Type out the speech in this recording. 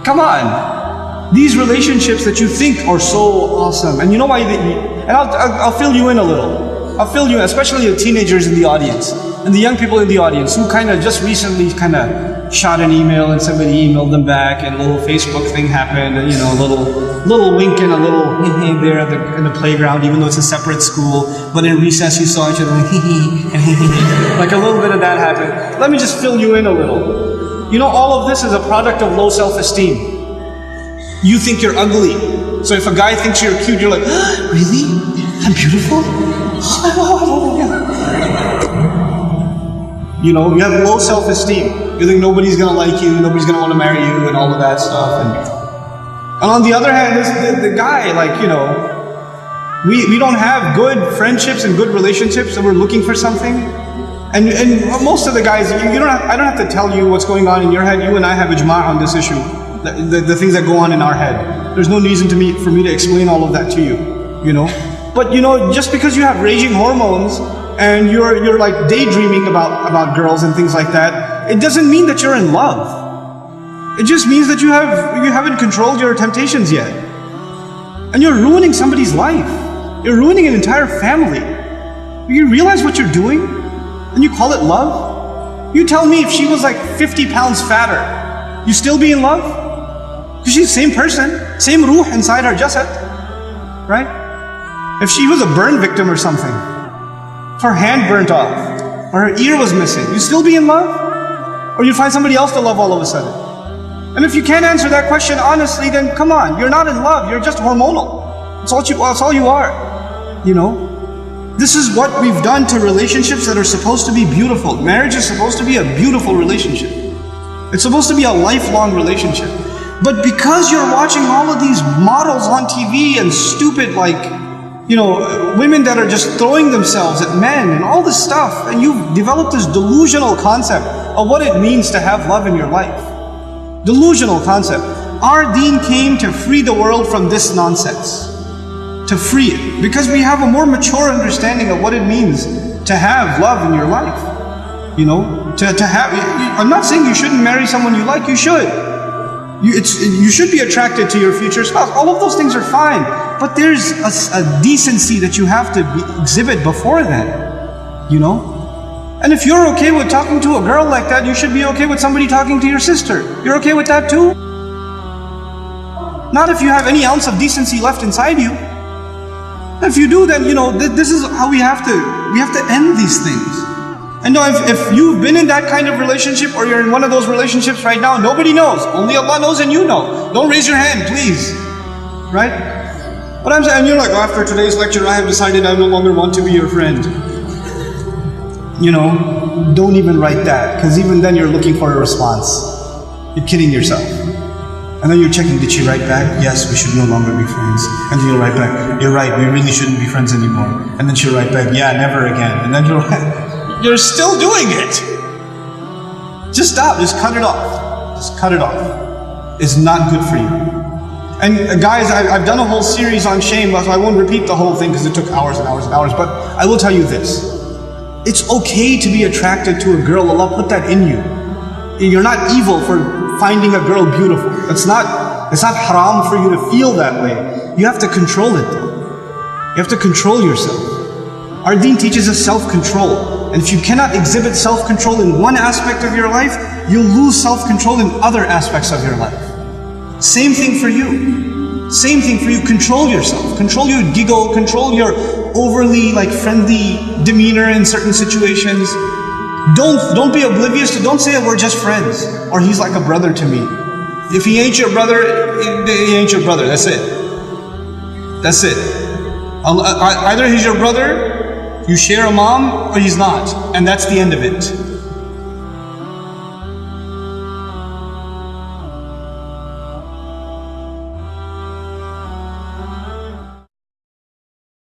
Come on. These relationships that you think are so awesome, and you know why? And I'll fill you in a little. I'll fill you in, especially the teenagers in the audience and the young people in the audience who kind of just recently kind of shot an email and somebody emailed them back, and a little Facebook thing happened, and a little wink and a little there in the playground, even though it's a separate school. But in recess, you saw each other like like a little bit of that happened. Let me just fill you in a little. All of this is a product of low self-esteem. You think you're ugly. So if a guy thinks you're cute, you're like, really? I'm beautiful? You have low self-esteem. You think nobody's going to like you, nobody's going to want to marry you, and all of that stuff. And on the other hand, the guy, we don't have good friendships and good relationships, and we're looking for something. And most of the guys, I don't have to tell you what's going on in your head. You and I have ijma' on this issue. The things that go on in our head. There's no reason for me to explain all of that to you. But just because you have raging hormones and you're like daydreaming about girls and things like that, it doesn't mean that you're in love. It just means that you haven't controlled your temptations yet. And you're ruining somebody's life. You're ruining an entire family. You realize what you're doing? And you call it love? You tell me if she was like 50 pounds fatter, you still be in love? Because she's the same person, same ruh inside her jasad, right? If she was a burn victim or something, if her hand burnt off, or her ear was missing, you still be in love? Or you find somebody else to love all of a sudden? And if you can't answer that question honestly, then come on, you're not in love, you're just hormonal. That's all you are, This is what we've done to relationships that are supposed to be beautiful. Marriage is supposed to be a beautiful relationship. It's supposed to be a lifelong relationship. But because you're watching all of these models on TV and stupid women that are just throwing themselves at men and all this stuff, and you've developed this delusional concept of what it means to have love in your life. Delusional concept. Our deen came to free the world from this nonsense. To free it, because we have a more mature understanding of what it means to have love in your life. To have. I'm not saying you shouldn't marry someone you like. You should. You should be attracted to your future spouse. All of those things are fine, but there's a decency that you have to exhibit before then. And if you're okay with talking to a girl like that, you should be okay with somebody talking to your sister. You're okay with that too? Not if you have any ounce of decency left inside you. If you do, then this is how we have to end these things. And if you've been in that kind of relationship, or you're in one of those relationships right now, nobody knows. Only Allah knows, and you know. Don't raise your hand, please. Right? But I'm saying, you're like, after today's lecture, I have decided I no longer want to be your friend. Don't even write that, because even then you're looking for a response. You're kidding yourself. And then you're checking, did she write back? Yes, we should no longer be friends. And then you'll write back, you're right, we really shouldn't be friends anymore. And then she'll write back, yeah, never again. And then you're still doing it. Just stop, just cut it off. Just cut it off. It's not good for you. And guys, I've done a whole series on shame, so I won't repeat the whole thing because it took hours and hours and hours, but I will tell you this. It's okay to be attracted to a girl. Allah put that in you. You're not evil for finding a girl beautiful. It's not haram for you to feel that way. You have to control it. You have to control yourself. Our deen teaches us self-control. And if you cannot exhibit self-control in one aspect of your life, you'll lose self-control in other aspects of your life. Same thing for you. Same thing for you. Control yourself. Control your giggle. Control your overly friendly demeanor in certain situations. Don't be oblivious to, don't say we're just friends, or he's like a brother to me. If he ain't your brother, he ain't your brother. That's it. That's it. Either he's your brother, you share a mom, or he's not. And that's the end of it.